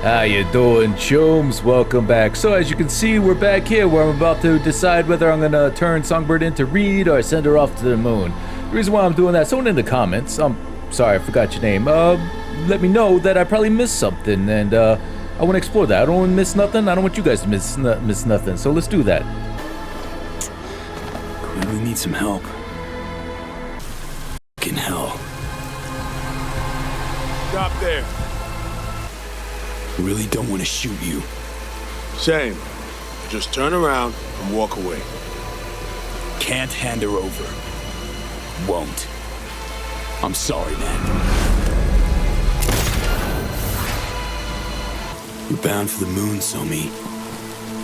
How you doing, chums? Welcome back. So as you can see, we're back here where I'm about to decide whether I'm gonna turn Songbird into Reed or send her off to the moon. The reason why I'm doing that, someone in the comments, I'm sorry, I forgot your name, let me know that I probably missed something, and I want to explore that. I don't want to miss nothing. I don't want you guys to miss nothing, so let's do that. Clearly need some help. Fucking hell. Stop there. Really don't want to shoot you. Same. Just turn around and walk away. Can't hand her over. Won't. I'm sorry, man. We're bound for the moon, Somi.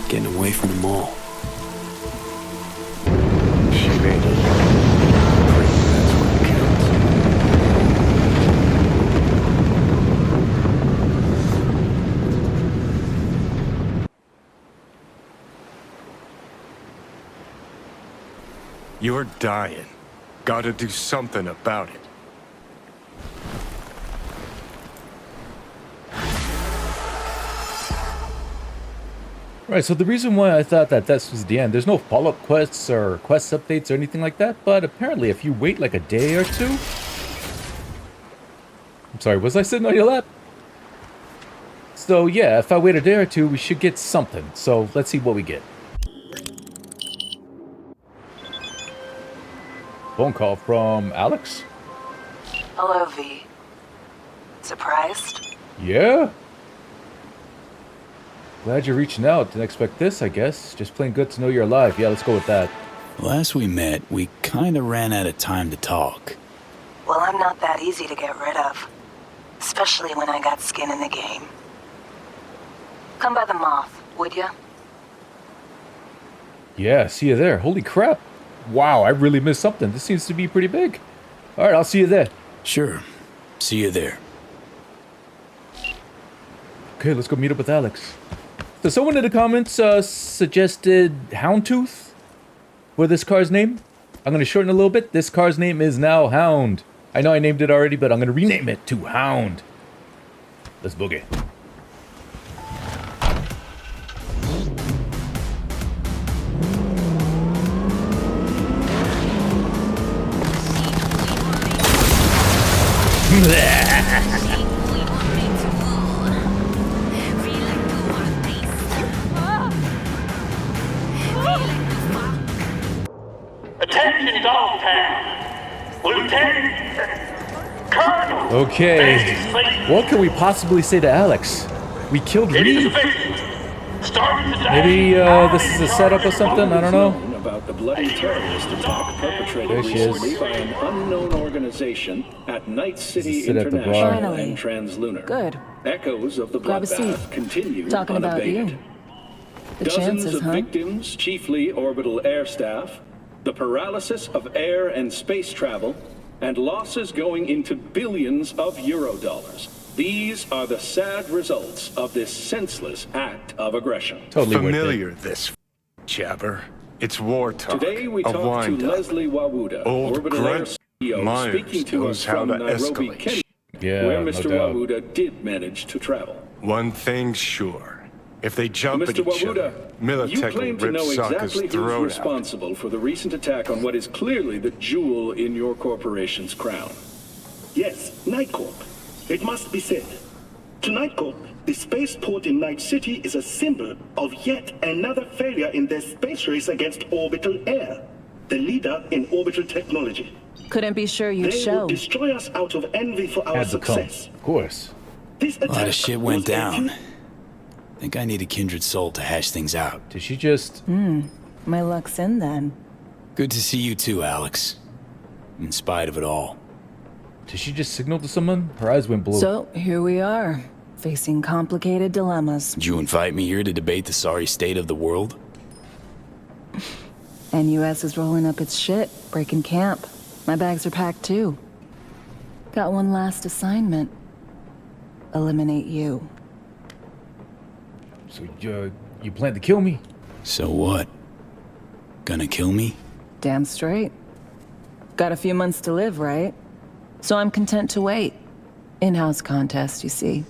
Getting away from them all. She made it. That's what counts. You're dying. Gotta do something about it. Right, so the reason why I thought that this was the end, there's no follow-up quests or quest updates or anything like that, but apparently if you wait like a day or two... I'm sorry, was I sitting on your lap? So yeah, if I wait a day or two, we should get something. So let's see what we get. Phone call from Alex. Hello, V. Surprised? Yeah? Glad you're reaching out. Didn't expect this, I guess. Just plain good to know you're alive. Yeah, let's go with that. Last we met, we kinda ran out of time to talk. Well, I'm not that easy to get rid of. Especially when I got skin in the game. Come by the Moth, would ya? Yeah, see you there. Holy crap. Wow, I really missed something. This seems to be pretty big. Alright, I'll see you there. Sure. See you there. Okay, let's go meet up with Alex. So someone in the comments suggested Houndtooth for this car's name. I'm going to shorten a little bit. This car's name is now Hound. I know I named it already, but I'm going to rename it to Hound. Let's boogie. Attention Dogtown! Lieutenant! Colonel! Okay, what can we possibly say to Alex? We killed Reed. Maybe this is a setup or something, I don't know. About the bloody terrorist attack perpetrated recently by an unknown organization at Night City International and Translunar. Good. Echoes of the Grab a seat. bloodbath continue Talking about unabated. you. The Dozens chances, of huh? victims, chiefly orbital air staff, the paralysis of air and space travel, and losses going into billions of Eurodollars. These are the sad results of this senseless act of aggression. Totally Familiar, this jabber. It's war talk. Today we a talk to wind-up. Leslie Wawuda, Old Orbital Air Grunt CEO, Myers speaking to us knows how from to Nairobi, escalate. Kenya, Yeah, where no Mr. doubt. Wawuda did manage to travel. One thing's sure. If they jump at Mr. each other, Wawuda, you Militech claim will to rip know Sokka's exactly who's throat out. responsible for the recent attack on what is clearly the jewel in your corporation's crown. Yes, Nightcorp. It must be said. To Nightcorp, the spaceport in Night City is a symbol of yet another failure in their space race against Orbital Air, the leader in orbital technology. Couldn't be sure you'd They show. will destroy us out of envy for our Had to come. success. Of course. This A lot attack of shit went was a down. Think I need a kindred soul to hash things out. Did she just... My luck's in then. Good to see you too, Alex. In spite of it all. Did she just signal to someone? Her eyes went blue. So, here we are, facing complicated dilemmas. Did you invite me here to debate the sorry state of the world? NUS is rolling up its shit, breaking camp. My bags are packed too. Got one last assignment. Eliminate you. So, you plan to kill me? So what? Gonna kill me? Damn straight. Got a few months to live, right? So I'm content to wait. In-house contest, you see.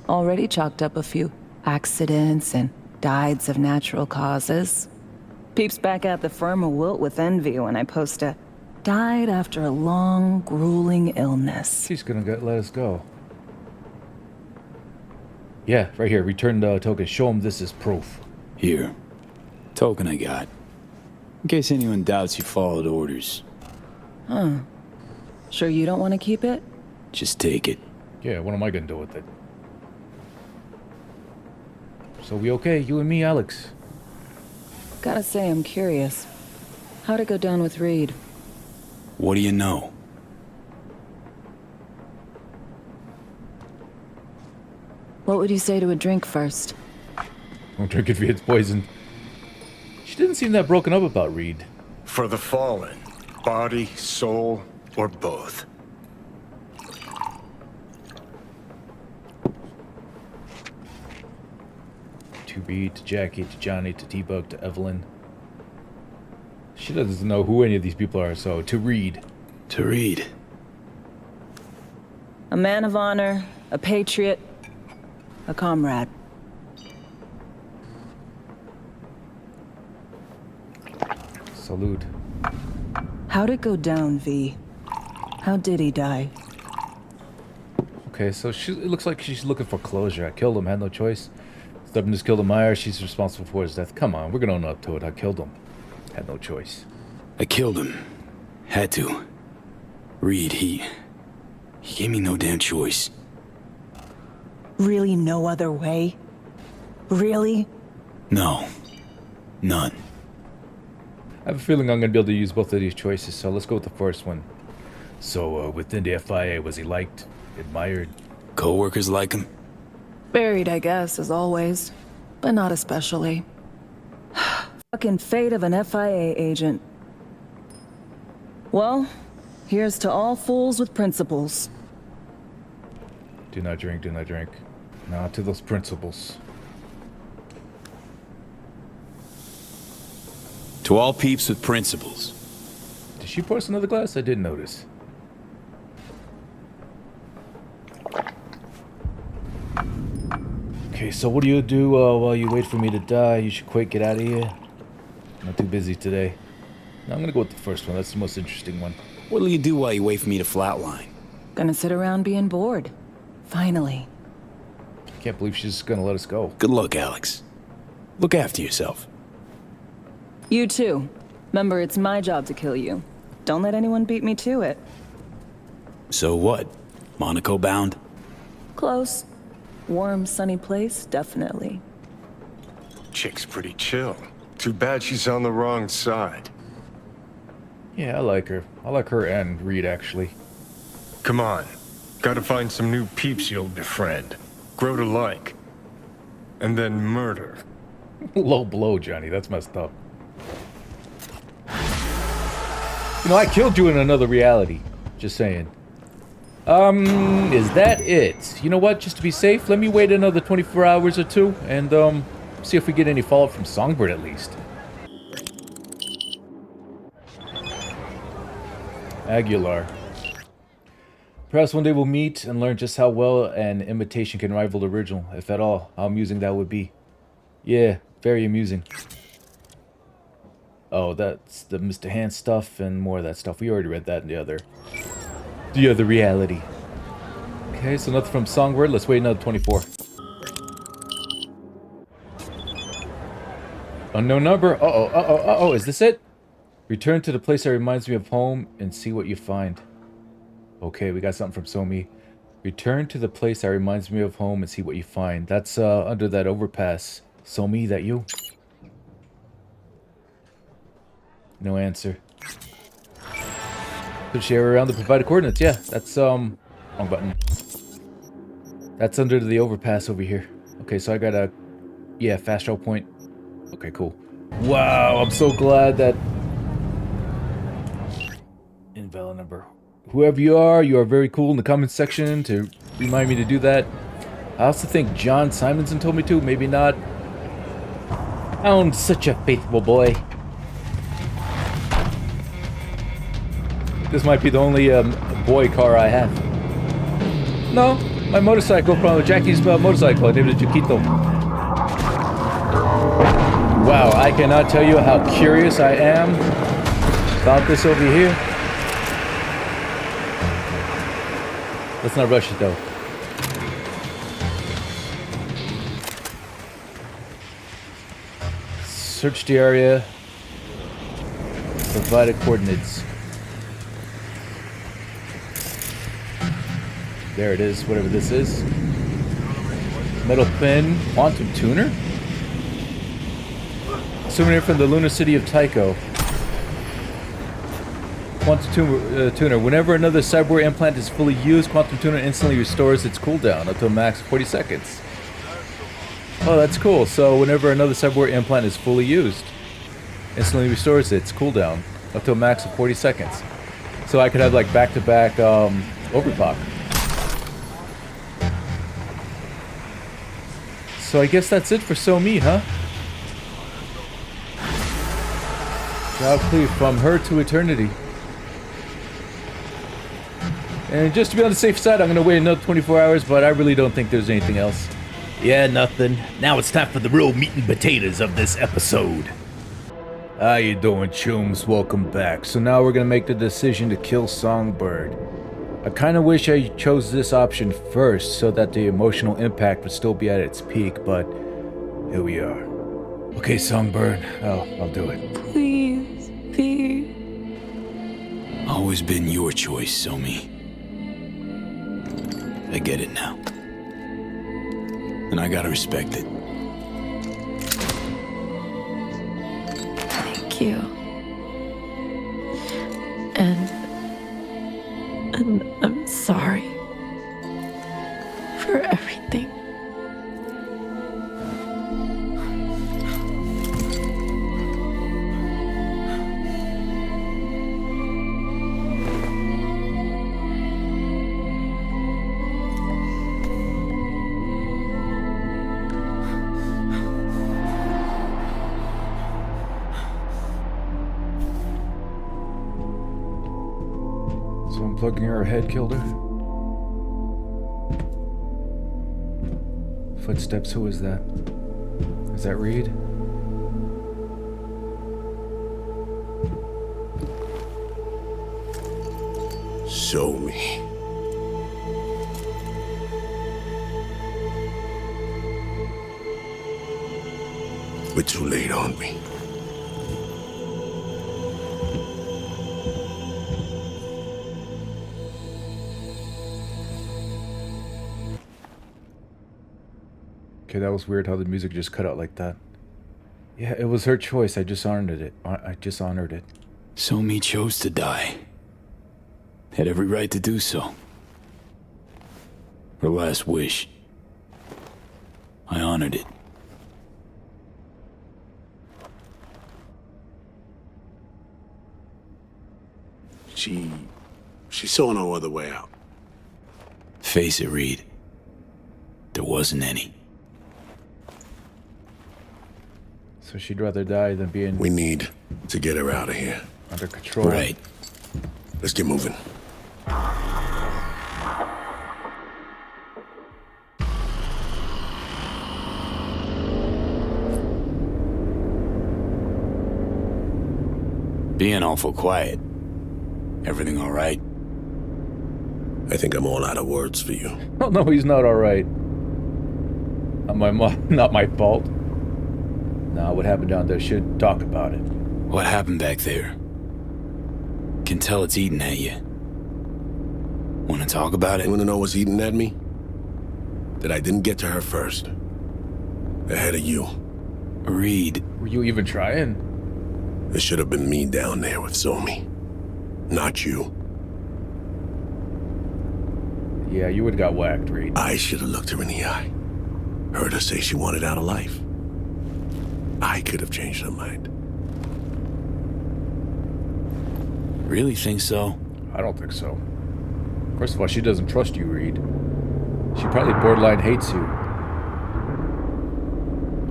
Already chalked up a few accidents and dieds of natural causes. Peeps back at the firm will wilt with envy when I post a died after a long, grueling illness. She's gonna let us go. Yeah, right here. Return the token. Show him this is proof. Here. Token I got. In case anyone doubts you followed orders. Huh. Sure you don't want to keep it? Just take it. Yeah, what am I gonna do with it? So we okay? You and me, Alex? Gotta say, I'm curious. How'd it go down with Reed? What do you know? What would you say to a drink first? Don't drink it if it's poison. She didn't seem that broken up about Reed. For the fallen. Body, soul, or both. To Reed, to Jackie, to Johnny, to T-Bug, to Evelyn. She doesn't know who any of these people are, so to Reed. To read. A man of honor, a patriot, a comrade. Salute. How'd it go down, V? How did he die? Okay, so it looks like she's looking for closure. I killed him, had no choice. Stubborn just killed a Meyer. She's responsible for his death. Come on, we're gonna own up to it. I killed him. Had no choice. I killed him. Had to. Reed, he gave me no damn choice. Really no other way? Really? No. None. I have a feeling I'm gonna be able to use both of these choices, so let's go with the first one. So, within the FIA, was he liked, admired? Co-workers like him? Buried, I guess, as always. But not especially. Fucking fate of an FIA agent. Well, here's to all fools with principles. Do not drink, do not drink. Not to those principles. To all peeps with principles. Did she pour us another glass? I didn't notice. Okay, so what do you do while you wait for me to die? You should quick get out of here. Not too busy today. No, I'm gonna go with the first one. That's the most interesting one. What'll you do while you wait for me to flatline? Gonna sit around being bored. Finally. I can't believe she's just gonna let us go. Good luck, Alex. Look after yourself. You too. Remember, it's my job to kill you. Don't let anyone beat me to it. So what? Monaco bound? Close. Warm, sunny place, definitely. Chick's pretty chill. Too bad she's on the wrong side. Yeah, I like her. I like her and Reed, actually. Come on. Gotta find some new peeps you'll befriend. Grow to like. And then murder. Low blow, Johnny. That's messed up. You know, I killed you in another reality. Just saying. Is that it? You know what? Just to be safe, let me wait another 24 hours or two and, see if we get any follow-up from Songbird at least. Aguilar. Perhaps one day we'll meet and learn just how well an imitation can rival the original, if at all. How amusing that would be. Yeah, very amusing. Oh, that's the Mr. Hand stuff and more of that stuff. We already read that in the other reality. Okay, so nothing from Songbird. Let's wait another 24. Unknown number. Uh-oh. Is this it? Return to the place that reminds me of home and see what you find. Okay, we got something from Somi. Return to the place that reminds me of home and see what you find. That's under that overpass. Somi, that you? No answer. Could share around the provided coordinates. Yeah, that's wrong button. That's under the overpass over here. Okay, so I got a fast travel point. Okay, cool. Wow, I'm so glad that invalid number. Whoever you are very cool in the comments section to remind me to do that. I also think John Simonson told me to, maybe not. I'm such a faithful boy. This might be the only boy car I have. No, My motorcycle from Jackie's motorcycle. I named it Chiquito. Wow, I cannot tell you how curious I am about this over here. Let's not rush it though. Search the area. Provided coordinates. There it is, whatever this is. Metal pin, quantum tuner? Souvenir from the lunar city of Tycho. Quantum tuner. Whenever another cyberware implant is fully used, quantum tuner instantly restores its cooldown up to a max of 40 seconds. Oh, that's cool. So whenever another cyberware implant is fully used, instantly restores its cooldown up to a max of 40 seconds. So I could have like back-to-back overclock. So I guess that's it for So Me, huh? Job clear from her to eternity. And just to be on the safe side, I'm gonna wait another 24 hours, but I really don't think there's anything else. Yeah, nothing. Now it's time for the real meat and potatoes of this episode. How you doing, chums? Welcome back. So now we're gonna make the decision to kill Songbird. I kinda wish I chose this option first so that the emotional impact would still be at its peak, but here we are. Okay, Songbird, I'll do it. Please, please. Always been your choice, Somi. I get it now. And I gotta respect it. Thank you. And I'm sorry for everything. So unplugging her head killed her? Footsteps, who is that? Is that Reed? Show me. We're too late, aren't we? Okay, that was weird how the music just cut out like that. Yeah, it was her choice. I just honored it. I just honored it. Somi chose to die. Had every right to do so. Her last wish. I honored it. She saw no other way out. Face it, Reed. There wasn't any. So she'd rather die than being We need to get her out of here. under control. Right. Let's get moving. Being awful quiet. Everything all right? I think I'm all out of words for you. Oh no, he's not alright. Not my fault. Nah, what happened down there, should talk about it. What happened back there? Can tell it's eating at you. Want to talk about it? You want to know what's eating at me? That I didn't get to her first. Ahead of you. Reed. Were you even trying? It should have been me down there with Somi. Not you. Yeah, you would've got whacked, Reed. I should have looked her in the eye. Heard her say she wanted out of life. I could have changed her mind. Really think so? I don't think so. First of all, she doesn't trust you, Reed. She probably borderline hates you.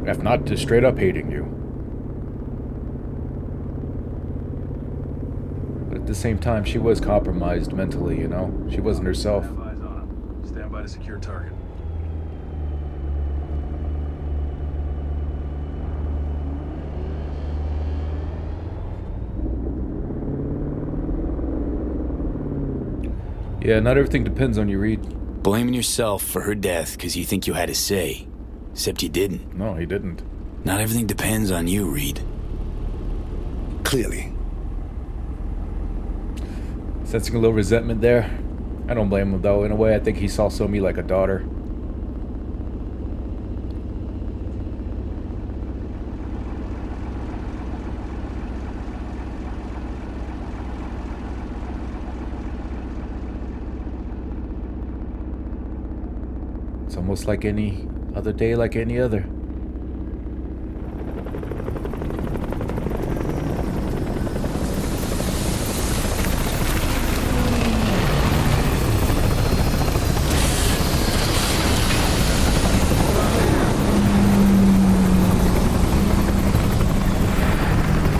If not, just straight up hating you. But at the same time, she was compromised mentally, you know? She wasn't herself. Stand by a secure target. Yeah, not everything depends on you, Reed. Blaming yourself for her death because you think you had a say. Except you didn't. No, he didn't. Not everything depends on you, Reed. Clearly. Sensing a little resentment there. I don't blame him, though. In a way, I think he saw Somi like a daughter. It's almost like any other day, like any other.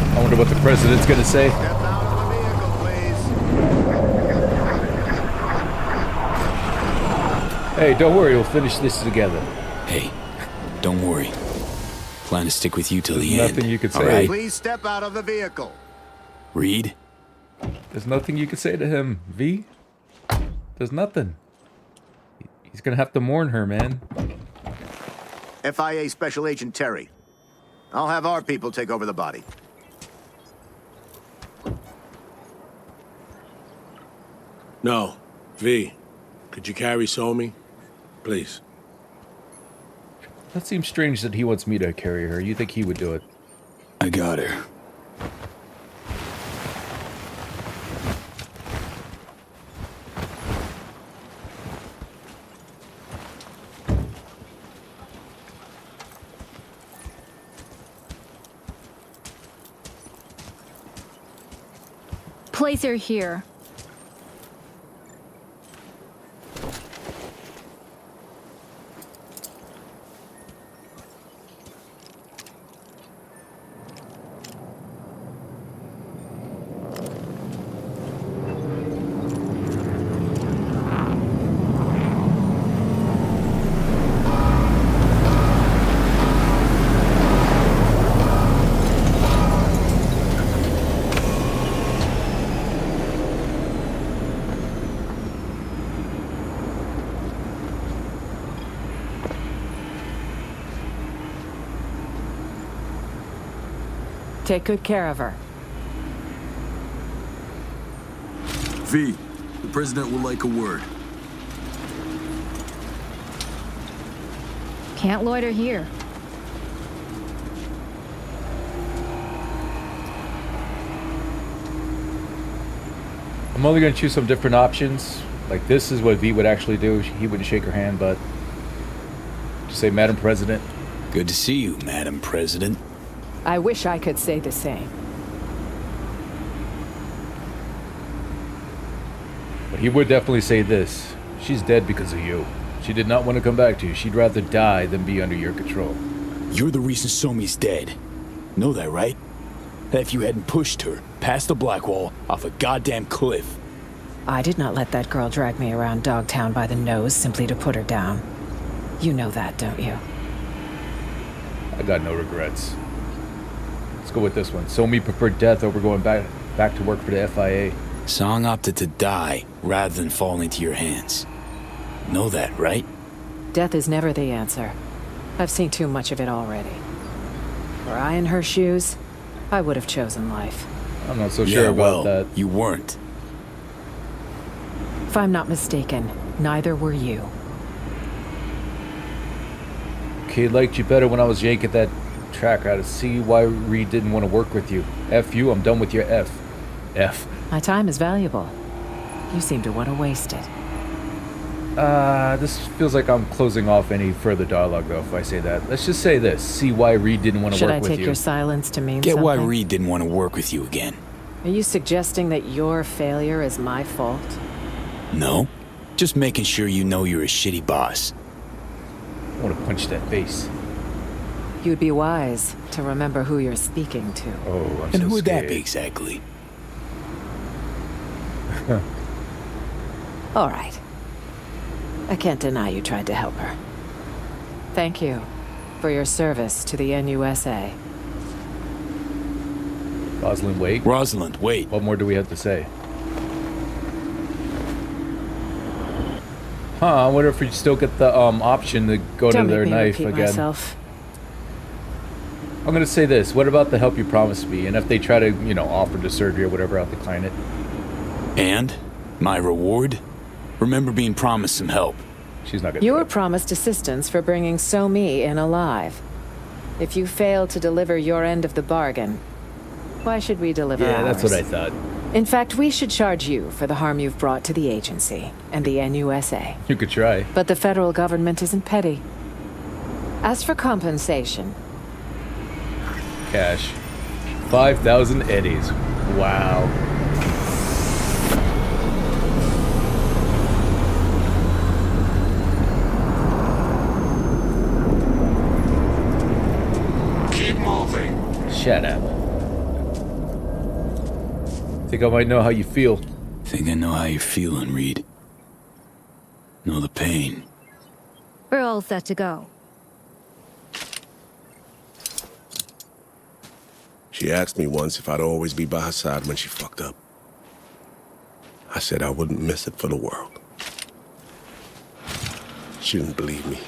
I wonder what the president's gonna say. Step out of the vehicle, please. Hey, don't worry, we'll finish this together. Hey, don't worry. Plan to stick with you till the There's end. nothing you could say. All right? Please step out of the vehicle. Reed? There's nothing you could say to him, V. There's nothing. He's gonna have to mourn her, man. FIA Special Agent Terry. I'll have our people take over the body. No. V, could you carry Somi? Please. That seems strange that he wants me to carry her. You think he would do it? I got her. Place her here. Take good care of her. V, the president will like a word. Can't loiter here. I'm only gonna choose some different options. Like this is what V would actually do. He wouldn't shake her hand, but just say, Madam President. Good to see you, Madam President. I wish I could say the same. But he would definitely say this. She's dead because of you. She did not want to come back to you. She'd rather die than be under your control. You're the reason Somi's dead. Know that, right? That if you hadn't pushed her past the black wall off a goddamn cliff. I did not let that girl drag me around Dogtown by the nose simply to put her down. You know that, don't you? I got no regrets. Let's go with this one. Somi preferred death over going back to work for the FIA. Song opted to die rather than fall into your hands. Know that, right? Death is never the answer. I've seen too much of it already. Were I in her shoes, I would have chosen life. I'm not so sure about that. You weren't. If I'm not mistaken, neither were you. Kid liked you better when I was yanking that track out to see why Reed didn't want to work with you. F you, I'm done with your F. F. My time is valuable. You seem to want to waste it. This feels like I'm closing off any further dialogue, though, if I say that. Let's just say this. See why Reed didn't want to work with you. Should I take your silence to mean Get something? why Reed didn't want to work with you again. Are you suggesting that your failure is my fault? No. Just making sure you know you're a shitty boss. I want to punch that face. You'd be wise to remember who you're speaking to. Oh, I'm And so who would that scared. be exactly? All right. I can't deny you tried to help her. Thank you for your service to the NUSA. Rosalind, wait. Rosalind, wait. What more do we have to say? Huh, I wonder if we still get the option to go to their knife again. Myself. I'm gonna say this. What about the help you promised me? And if they try to, you know, offer the surgery or whatever, I'll decline it. And? My reward? Remember being promised some help. She's not gonna You were promised assistance for bringing So-Mi in alive. If you fail to deliver your end of the bargain, why should we deliver ours? That's what I thought. In fact, we should charge you for the harm you've brought to the agency and the NUSA. You could try. But the federal government isn't petty. As for compensation... Cash. 5,000 eddies. Wow. Keep moving. Shut up. Think I might know how you feel. Think I know how you're feeling, Reed. Know the pain. We're all set to go. She asked me once if I'd always be by her side when she fucked up. I said I wouldn't miss it for the world. She didn't believe me.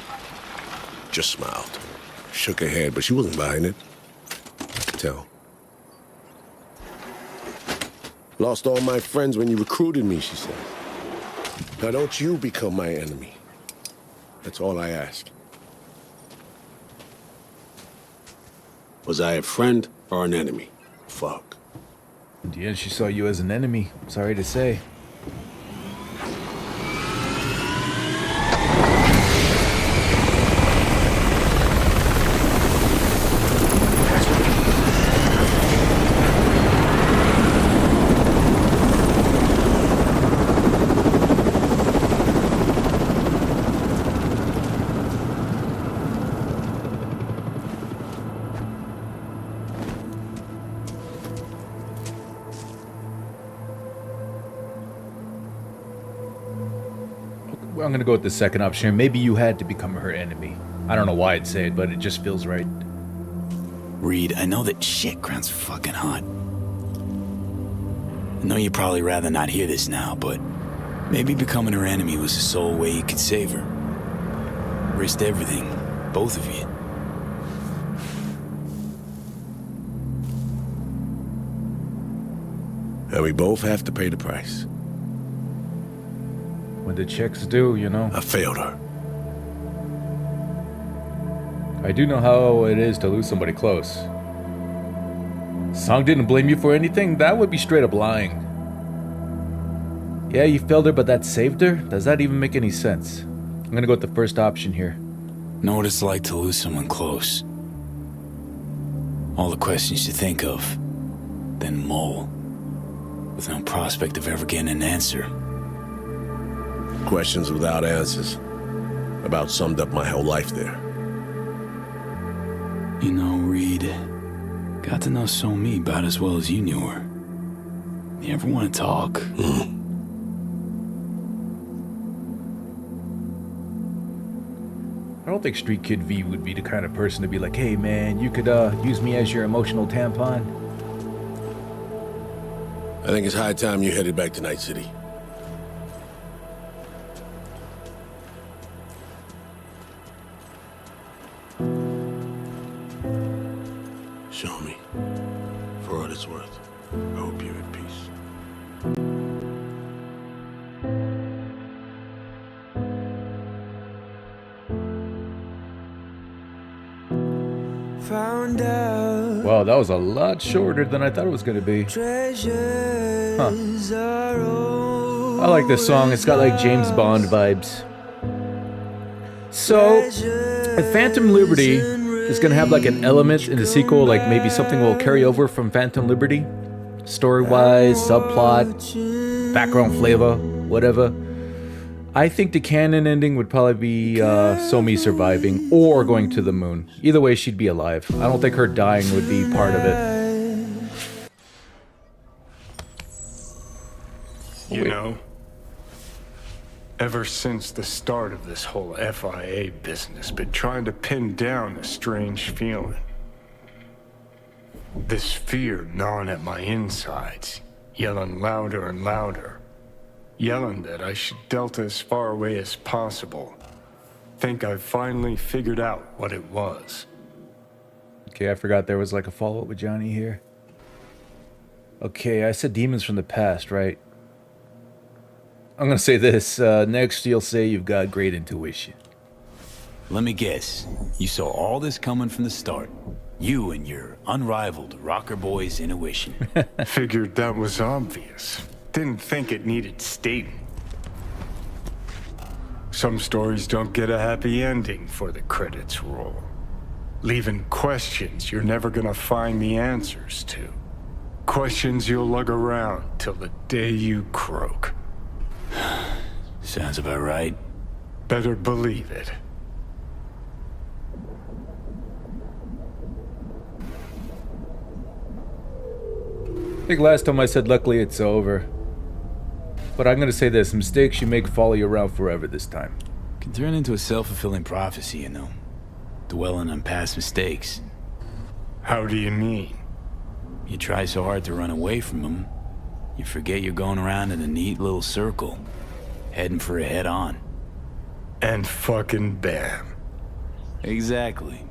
Just smiled. Shook her head, but she wasn't buying it. I could tell. Lost all my friends when you recruited me, she said. Now don't you become my enemy. That's all I ask. Was I a friend or an enemy? Fuck. In the end, she saw you as an enemy. Sorry to say. I'm gonna go with the second option. Maybe you had to become her enemy. I don't know why I'd say it, but it just feels right. Reed, I know that shit ground's fucking hot. I know you'd probably rather not hear this now, but maybe becoming her enemy was the sole way you could save her. Risked everything, both of you. And we both have to pay the price. When the checks due, you know. I failed her. I do know how it is to lose somebody close. Song didn't blame you for anything? That would be straight up lying. Yeah, you failed her, but that saved her? Does that even make any sense? I'm gonna go with the first option here. Know what it's like to lose someone close. All the questions you think of, then mull, with no prospect of ever getting an answer. Questions without answers. About summed up my whole life there. You know, Reed, got to know So-Mi about as well as you knew her. You ever want to talk? I don't think Street Kid V would be the kind of person to be like, hey man, you could use me as your emotional tampon. I think it's high time you headed back to Night City. Show me. For what it's worth. I hope you're at peace. Found out. Wow, that was a lot shorter than I thought it was gonna be. Huh. I like this song. It's got like James Bond vibes. So, if Phantom Liberty is gonna have like an element in the sequel, like maybe something will carry over from Phantom Liberty, story-wise, subplot, background flavor, whatever. I think the canon ending would probably be So-Mi surviving or going to the moon. Either way, she'd be alive. I don't think her dying would be part of it. You know, Ever since the start of this whole FIA business, been trying to pin down a strange feeling. This fear gnawing at my insides, yelling louder and louder. Yelling that I should delta as far away as possible. Think I've finally figured out what it was. Okay, I forgot there was like a follow-up with Johnny here. Okay, I said demons from the past, right? I'm gonna say this. Next, you'll say you've got great intuition. Let me guess. You saw all this coming from the start. You and your unrivaled rocker boy's intuition. Figured that was obvious. Didn't think it needed stating. Some stories don't get a happy ending before the credits roll. Leaving questions you're never gonna find the answers to. Questions you'll lug around till the day you croak. Sounds about right. Better believe it. I think last time I said luckily it's over. But I'm gonna say this, mistakes you make follow you around forever this time. Can turn into a self-fulfilling prophecy, you know. Dwelling on past mistakes. How do you mean? You try so hard to run away from them, you forget you're going around in a neat little circle, heading for a head-on. And fucking bam. Exactly.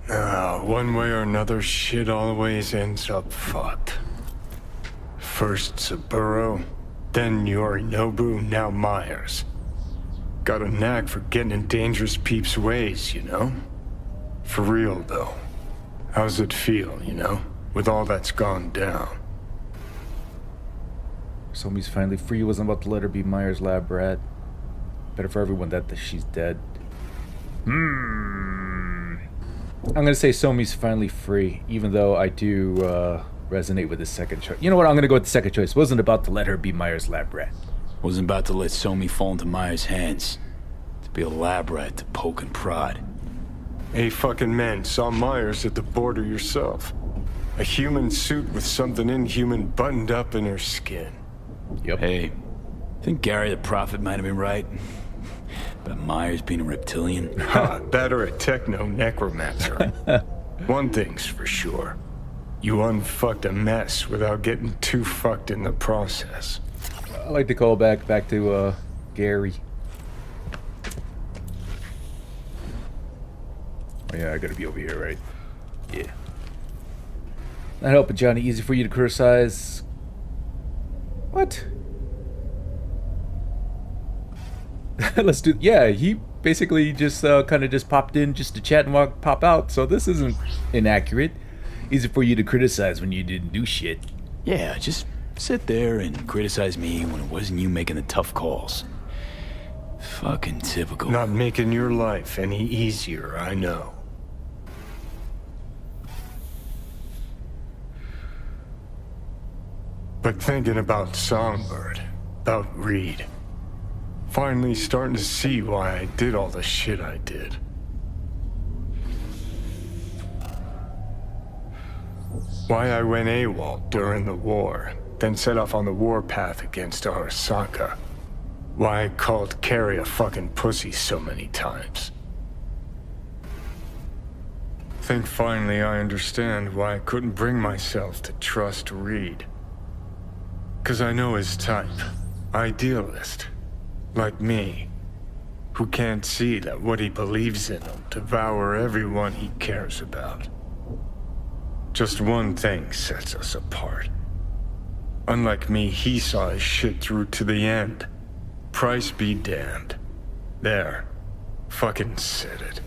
One way or another, shit always ends up fucked. First Saburo, then Yorinobu, now Myers. Got a knack for getting in dangerous peeps' ways, you know? For real, though. How's it feel, you know? With all that's gone down. Somi's finally free. Wasn't about to let her be Myers' lab rat. Better for everyone that she's dead. I'm gonna say Somi's finally free, even though I do resonate with the second choice. You know what? I'm gonna go with the second choice. Wasn't about to let her be Myers' lab rat. Wasn't about to let Somi fall into Myers' hands. To be a lab rat to poke and prod. Hey, fucking man, saw Myers at the border yourself. A human suit with something inhuman buttoned up in her skin. Yep. Hey, I think Gary the Prophet might have been right. But Myers being a reptilian. That or a techno necromancer. One thing's for sure. You unfucked a mess without getting too fucked in the process. I like to call back to Gary. Oh yeah, I gotta be over here, right? Yeah. Not helping, Johnny. Easy for you to criticize. What? Let's do. Yeah, he basically just kind of just popped in just to chat and pop out. So this isn't inaccurate. Easy for you to criticize when you didn't do shit. Yeah, just sit there and criticize me when it wasn't you making the tough calls. Fucking typical. Not making your life any easier, I know. But thinking about Songbird, about Reed, finally starting to see why I did all the shit I did. Why I went AWOL during the war, then set off on the warpath against Arasaka. Why I called Carrie a fucking pussy so many times. Think finally I understand why I couldn't bring myself to trust Reed. 'Cause I know his type. Idealist. Like me. Who can't see that what he believes in will devour everyone he cares about. Just one thing sets us apart. Unlike me, he saw his shit through to the end. Price be damned. There. Fucking said it.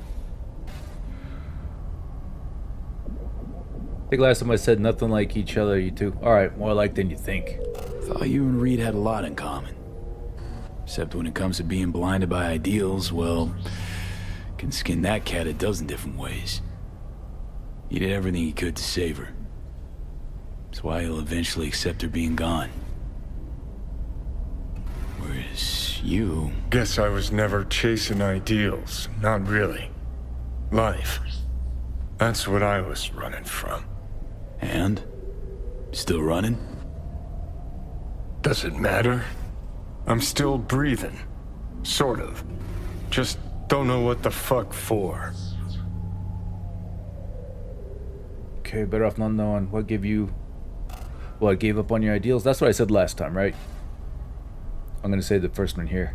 I think last time I said nothing like each other, you two. Alright, more alike than you think. Thought you and Reed had a lot in common. Except when it comes to being blinded by ideals, well, can skin that cat a dozen different ways. He did everything he could to save her. That's why he'll eventually accept her being gone. Whereas you... Guess I was never chasing ideals. Not really. Life. That's what I was running from. And? Still running? Does it matter? I'm still breathing. Sort of. Just don't know what the fuck for. Okay, better off not knowing. What gave you... What, gave up on your ideals? That's what I said last time, right? I'm gonna say the first one here.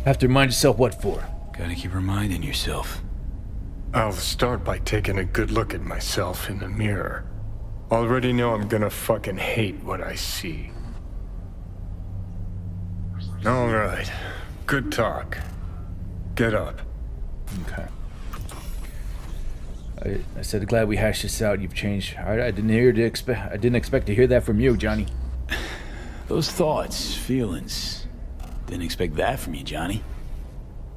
Have to remind yourself what for. Gotta keep reminding yourself. I'll start by taking a good look at myself in the mirror. Already know I'm gonna fucking hate what I see. Alright. Good talk. Get up. Okay. I said, glad we hashed this out. You've changed. I didn't expect to hear that from you, Johnny. Those thoughts, feelings. Didn't expect that from you, Johnny.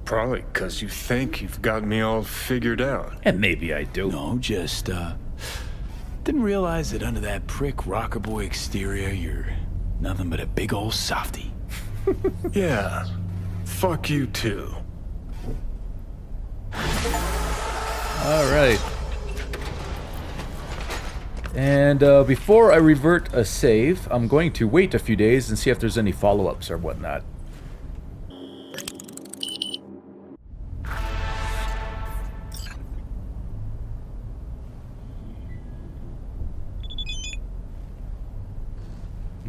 Probably because you think you've got me all figured out. And maybe I do. No, just, didn't realize that under that prick rocker boy exterior, you're nothing but a big old softy. Yeah. Fuck you too. Alright. And before I revert a save, I'm going to wait a few days and see if there's any follow-ups or whatnot.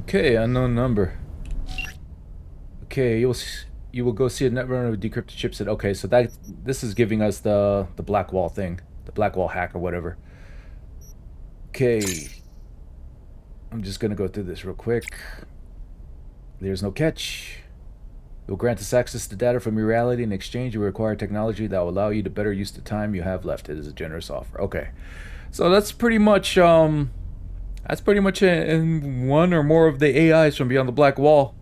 Okay, unknown number. Okay, you will go see a Netrunner with decrypted chipset. Okay, so this is giving us the black wall thing, the black wall hack or whatever. Okay, I'm just gonna go through this real quick. There's no catch. It will grant us access to data from your reality. In exchange, you will require technology that will allow you to better use the time you have left. It is a generous offer. Okay, so that's pretty much in one or more of the AIs from Beyond the Black Wall.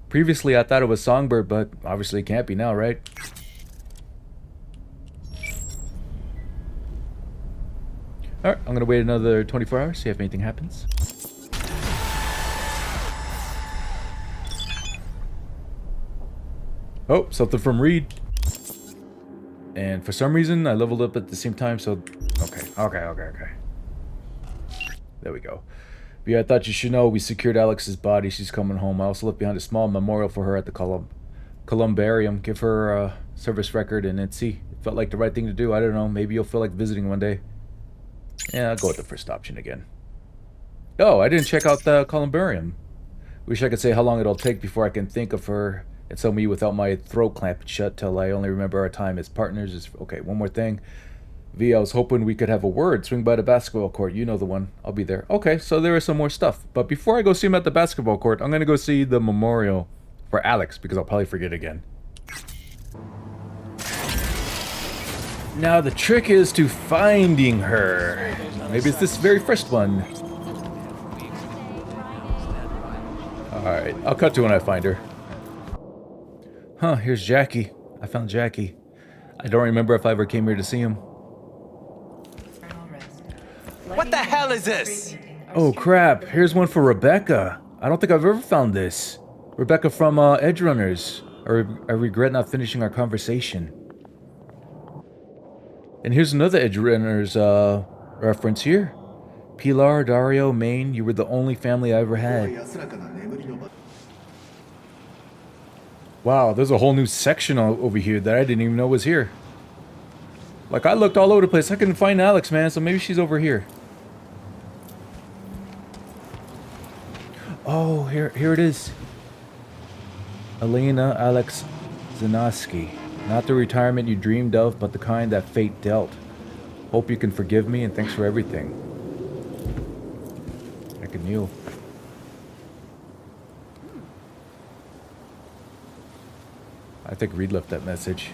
Previously, I thought it was Songbird, but obviously it can't be now, right? Alright, I'm gonna wait another 24 hours, see if anything happens. Oh, something from Reed. And for some reason, I leveled up at the same time, so... Okay. There we go. But yeah, I thought you should know we secured Alex's body. She's coming home. I also left behind a small memorial for her at the Columbarium. Give her a service record and then see. It felt like the right thing to do. I don't know. Maybe you'll feel like visiting one day. Yeah, I'll go with the first option again. Oh, I didn't check out the Columbarium. Wish I could say how long it'll take before I can think of her and tell me without my throat clamped shut till I only remember our time as partners. Okay, one more thing. V, I was hoping we could have a word. Swing by the basketball court. You know the one. I'll be there. Okay, so there is some more stuff. But before I go see him at the basketball court, I'm going to go see the memorial for Alex, because I'll probably forget again. Now the trick is to finding her. Maybe it's this very first one. Alright, I'll cut to when I find her. Huh, here's Jackie. I found Jackie. I don't remember if I ever came here to see him. What the hell is this? Oh crap, here's one for Rebecca. I don't think I've ever found this. Rebecca from Edge Runners. I regret not finishing our conversation. And here's another Edge Runners reference here. Pilar, Dario, Maine, you were the only family I ever had. Wow, there's a whole new section over here that I didn't even know was here. Like, I looked all over the place. I couldn't find Alex, man, so maybe she's over here. Oh, here it is. Elena Alex Zanoski. Not the retirement you dreamed of, but the kind that fate dealt. Hope you can forgive me, and thanks for everything. I can kneel. I think Reed left that message.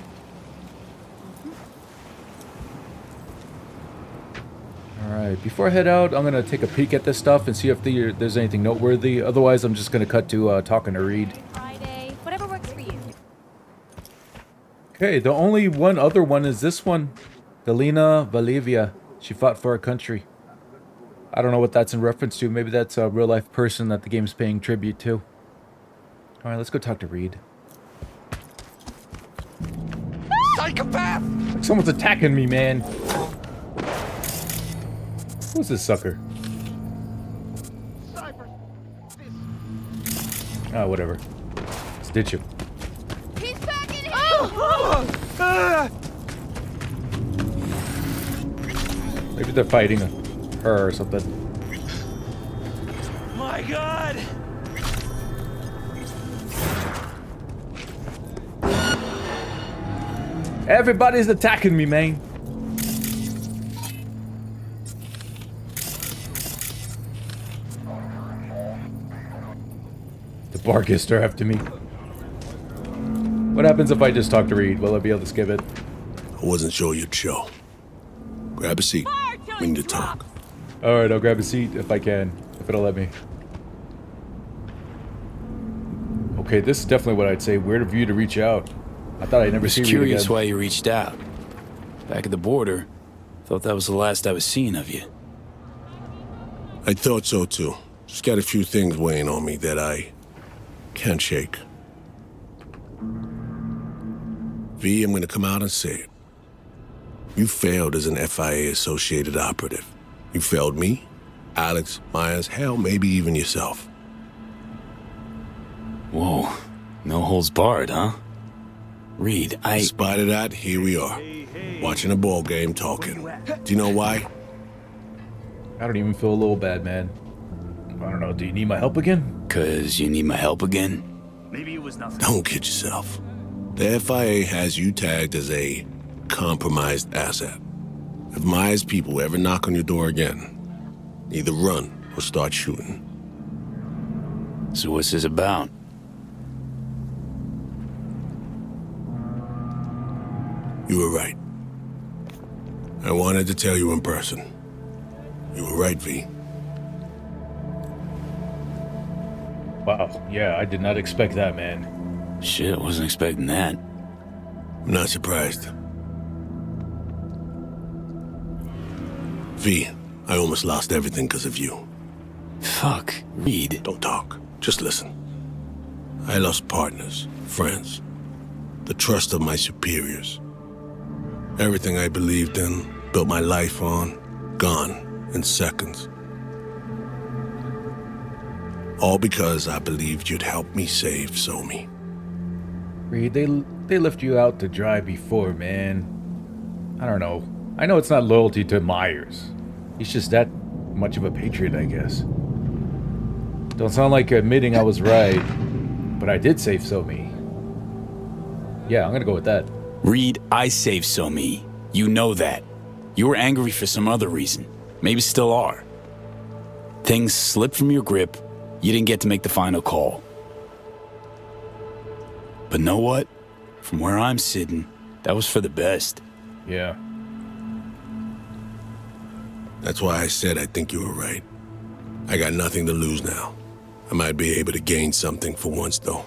Alright, before I head out, I'm going to take a peek at this stuff and see if there's anything noteworthy. Otherwise, I'm just going to cut to talking to Reed. Friday, whatever works for you. Okay, the only one other one is this one. Galina Valivia. She fought for her country. I don't know what that's in reference to. Maybe that's a real-life person that the game's paying tribute to. Alright, let's go talk to Reed. Psychopath! Like someone's attacking me, man. Who's this sucker? Ah, whatever. Ditch him. He's back in here! Maybe they're fighting her or something. My God! Everybody's attacking me, man. The Barkists are after me. What happens if I just talk to Reed? Will I be able to skip it? I wasn't sure you'd show. Grab a seat. We need to talk. Alright, I'll grab a seat if I can. If it'll let me. Okay, this is definitely what I'd say. Weird of you to reach out. I thought I'd never see Reed again. I was curious why you reached out. Back at the border, thought that was the last I was seeing of you. I thought so too. Just got a few things weighing on me that I can't shake. V, I'm gonna come out and say it. You failed as an FIA-associated operative. You failed me, Alex, Myers, hell, maybe even yourself. Whoa. No holds barred, huh? Reed, Despite of that, here we are. Watching a ball game, talking. Do you know why? I don't even feel a little bad, man. I don't know, do you need my help again? 'Cause you need my help again? Maybe it was nothing. Don't kid yourself. The FIA has you tagged as a compromised asset. If Myers' people ever knock on your door again, either run or start shooting. So what's this about? You were right. I wanted to tell you in person. You were right, V. Wow, yeah, I did not expect that, man. Shit, wasn't expecting that. I'm not surprised. V, I almost lost everything because of you. Fuck, Reed. Don't talk. Just listen. I lost partners, friends, the trust of my superiors. Everything I believed in, built my life on, gone in seconds. All because I believed you'd help me save Somi. Reed, they left you out to dry before, man. I don't know. I know it's not loyalty to Myers. He's just that much of a patriot, I guess. Don't sound like you're admitting I was right, but I did save Somi. Yeah, I'm gonna go with that. Reed, I saved Somi. You know that. You were angry for some other reason. Maybe still are. Things slipped from your grip. You didn't get to make the final call. But know what? From where I'm sitting, that was for the best. Yeah. That's why I said I think you were right. I got nothing to lose now. I might be able to gain something for once, though.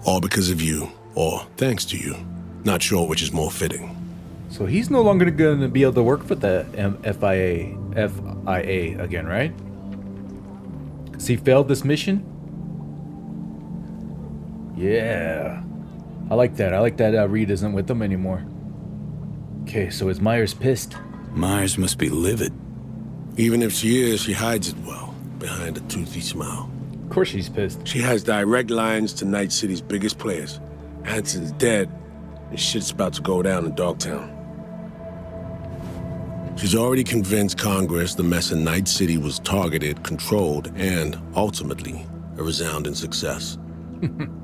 All because of you, or thanks to you. Not sure which is more fitting. So he's no longer going to be able to work for the FIA again, right? Because he failed this mission? Yeah. I like that. I like that Reed isn't with them anymore. Okay, so is Myers pissed? Myers must be livid. Even if she is, she hides it well, behind a toothy smile. Of course she's pissed. She has direct lines to Night City's biggest players. Hanson's dead, and shit's about to go down in Dogtown. She's already convinced Congress the mess in Night City was targeted, controlled, and, ultimately, a resounding success.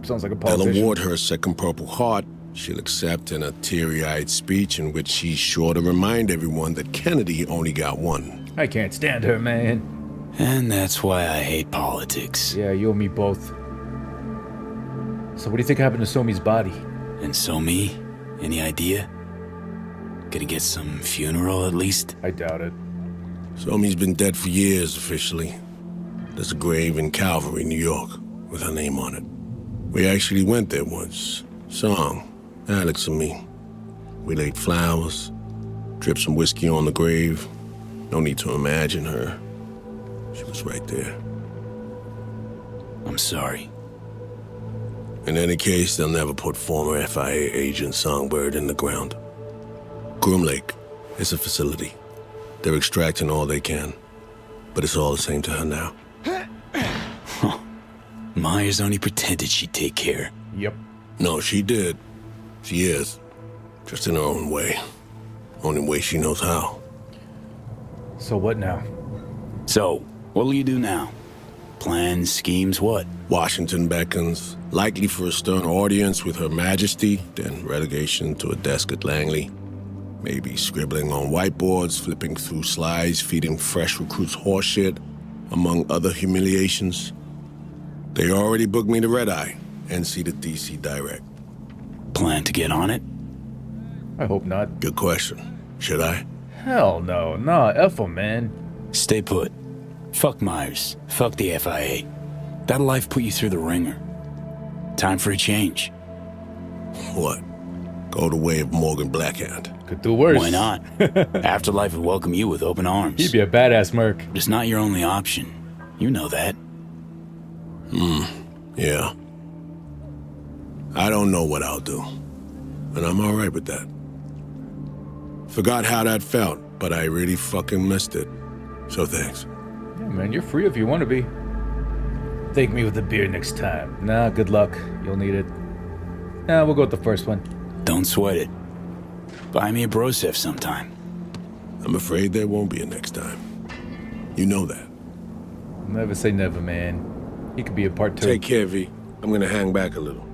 Sounds like a They'll politician. award her a second Purple Heart. She'll accept in a teary-eyed speech in which she's sure to remind everyone that Kennedy only got one. I can't stand her, man. And that's why I hate politics. Yeah, you and me both. So what do you think happened to Somi's body? And Somi? Any idea? Gonna get some funeral at least? I doubt it. Somi's been dead for years, officially. There's a grave in Calvary, New York, with her name on it. We actually went there once. Song, Alex and me. We laid flowers, dripped some whiskey on the grave. No need to imagine her. She was right there. I'm sorry. In any case, they'll never put former FIA agent Songbird in the ground. Groom Lake is a facility. They're extracting all they can, but it's all the same to her now. Myers only pretended she'd take care. Yep. No, she did. She is. Just in her own way. Only way she knows how. So what now? So, what'll you do now? Plans, schemes, what? Washington beckons, likely for a stern audience with Her Majesty, then relegation to a desk at Langley. Maybe scribbling on whiteboards, flipping through slides, feeding fresh recruits horseshit, among other humiliations. They already booked me to Red Eye and see the DC direct. Plan to get on it? I hope not. Good question. Should I? Hell no. Nah, F 'em, man. Stay put. Fuck Myers. Fuck the FIA. That life put you through the ringer. Time for a change. What? Go the way of Morgan Blackhand. Could do worse. Why not? Afterlife would welcome you with open arms. He'd be a badass merc. It's not your only option. You know that. Yeah. I don't know what I'll do. And I'm alright with that. Forgot how that felt, but I really fucking missed it. So thanks. Yeah, man, you're free if you want to be. Take me with a beer next time. Nah, good luck. You'll need it. Nah, we'll go with the first one. Don't sweat it. Buy me a Broseph sometime. I'm afraid there won't be a next time. You know that. Never say never, man. He could be a part 2. Take care, V. I'm gonna hang back a little.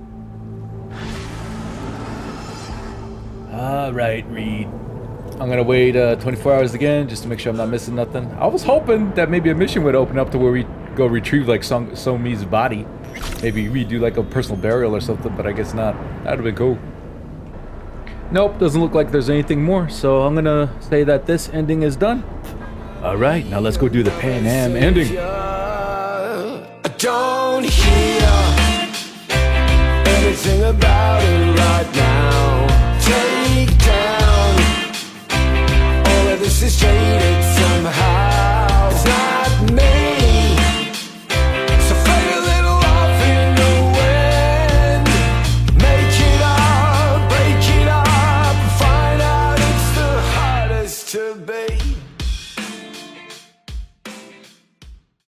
Alright, Reed. I'm gonna wait 24 hours again just to make sure I'm not missing nothing. I was hoping that maybe a mission would open up to where we go retrieve like So-Mi's body. Maybe we do like a personal burial or something, but I guess not. That'd have been cool. Nope, doesn't look like there's anything more, so I'm gonna say that this ending is done. Alright, now let's go do the Pan Am ending. I don't hear anything about it right now. Take down all of this is just